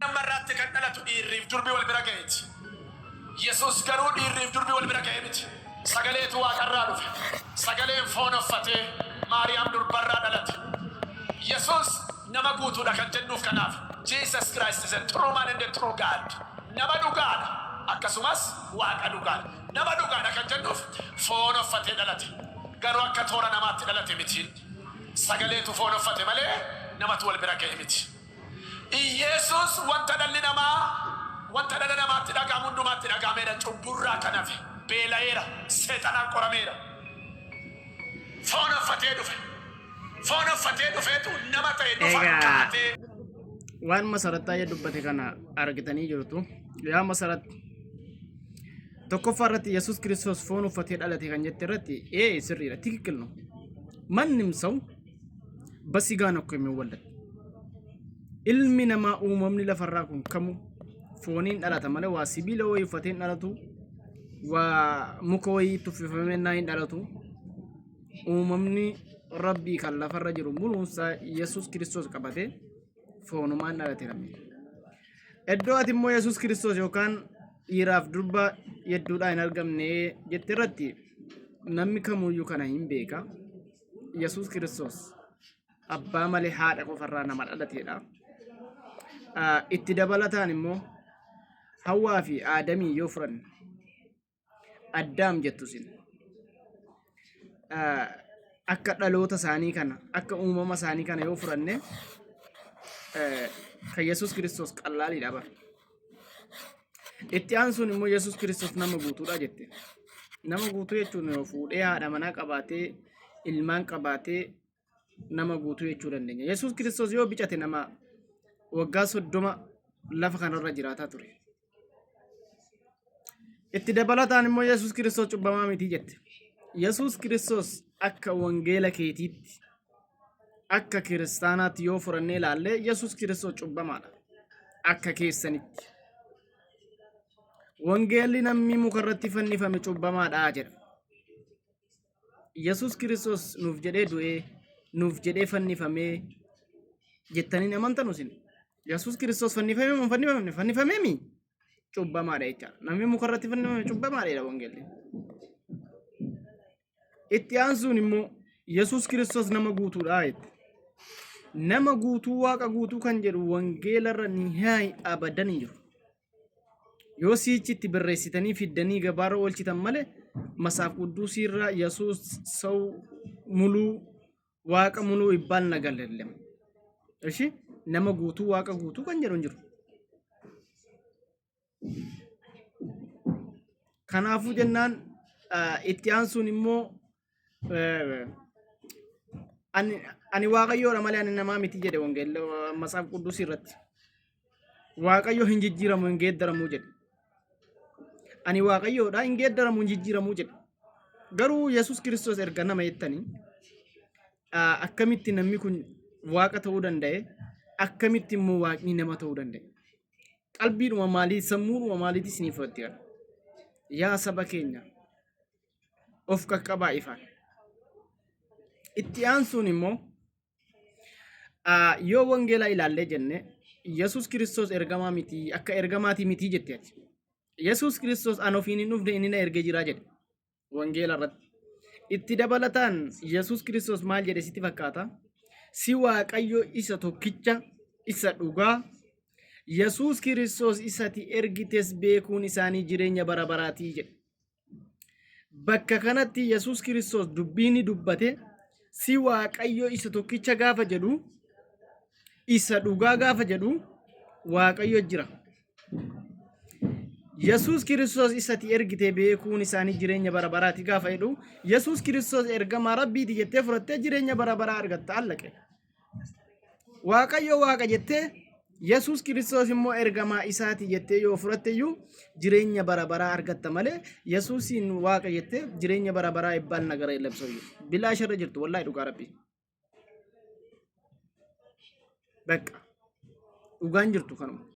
مرات كان تدير دربي والبركات يسوس قالوا دير دربي والبركات سجلت واقرانو سجلين فون فتى مريم دور برا دلت يسوس نما قوتو لكن جنوف كناف Jesus Christ is a true man and a true God نما دو God أكسوماس واق دو God نما دو God لكن جنوف فون فتى دلت قالوا أكتورا نمات دلت متين سجلت فون فتى ملء نما تول بركة متين يسوس وانت دلنا ما تلاقى منو ما تلاقى ميرا تبورا كنافي بيلايرا سيطانا كوراميرا فونا فتيدو فيتو نما تيدو فكاتي وان مسارتا يدبته كنا أرجتني جرتو يا مسارت تكفرت يسوع كريستوس فونو فتيد على تيجان جترتي سريرة تيكلنو من نمسو بس يجانو كم يولد ilmi namaa uumamni lafarraa kun kamu fooniin dhalata malee waa sibiila wayii uffateen dhalatu waa muka wayii tuffifamee naayin dhalatu uumamni rabbii kan lafarra jiru muluunsaa yesus kiristoos qabatee foonumaan dhalate namni iddoo ati immoo yesus kiristoos yookaan dhiiraaf durba hedduudhaa hin argamne jette irratti namni kamuyyuu kana hin beeka yesus kiristoos abbaa malee haadha qofarraa nama dhalateedha. itti dabalataan immoo Hawwaa fi Aadamii yoo furan Addaam jettu sin akka dhaloota isaanii kana akka uumama isaanii kana yoo furanne kan Yesuus Kiristoos qallaaliidha bar itti aansuun immoo Yesuus Kiristoos nama guutuudha jette nama guutuu jechuun yoo fuudhee haadha manaa qabaatee ilmaan qabaatee nama guutuu jechuu dandeenya Yesuus Kiristoos yoo bicate nama waggaa 30 lafa kanarra jiraataa ture itti dabalataan immoo Yesuus Kiristoos cubbamaa miti jette Yesuus Kiristoos akka wangeela keetiitti akka kiristaanaatti yoo furannee ilaalle Yesuus Kiristoos cubbamaadha akka keessanitti wangeelli namni mukarratti fannifame cubbamaadha jedha Yesuus Kiristoos nuuf jedhee du'ee nuuf jedhee fannifamee jettanii amantan usin Yesuus Kiristoos fannifamee mi cubbamaadha jecha namni mukarratti fannifame cubbamaadha wangeelli itti aansuun immoo Yesuus Kiristoos nama guutuudha jette nama guutuu waaqa guutuu kan jedhu wangeelarra nihaayi abadan hin jiru yoo siichitti barreessitanii fiddanii gabaarra oolchitan malee masaaf qudduusiirraa Yesuus ሰው ሙሉ waaqa muluu ይባል ነገር የለም እሺ nama guutuu waaqa guutuu kan jedhu hin jiru kanaafuu jennaan itti aansuun immoo ani waaqayyoodha malee ani namaa miti jedhe wangeelli masaaf qudduus irratti waaqayyo hin jijjiiramu hin geeddaramu jedhe ani waaqayyoodha hin geeddaramu hin jijjiiramu jedhe garuu Yesuus Kiristoos erga nama jettanii akkamitti namni kun waaqa ta'uu danda'e akkamitti immoo waaqni nama ta'uu danda'e qalbiidhuma maalii sammuudhuma maaliitii isiniif fudhatte kana yaa saba keenya of qaqqabaa ifaan itti aansuun immoo yoo wangeelaa ilaallee jenne Yesuus Kiristoos ergamaa miti akka ergamaatii miti jette ati Yesuus Kiristoos an ofiin hin dhufne inni na ergee jira jedhe wangeela irratti itti dabalataan Yesuus Kiristoos maal jedhe sitti fakkaata si waaqayyo isa tokkicha isa dhugaa Yesuus Kiristoos isati ergites beekuun isaanii jireenya bara baraatii jedhe bakka kanatti Yesuus Kiristoos dubbiini dubbate si waaqayyo isa tokkicha gaafa jedhu isa dhugaa gaafa jedhu waaqayyo jira Yesuus Kiristoos isati ergite beekuun isaanii jireenya bara baraati gaafa jedhu Yesuus Kiristoos ergamaa rabbiiti jettee fudhattee jireenya bara baraa argatta allaqe waaqayyo waaqa jettee Yesuus Kiristoos immoo ergamaa isaati jettee yoo fudhatteyyuu jireenya bara baraa argatta malee Yesuusiin waaqa jettee jireenya bara baraa ebbaan nagara labsooyyuu bilaa sharra jirtu wallaahi dhugaa rabbii bakka dhugaan jirtu kanuma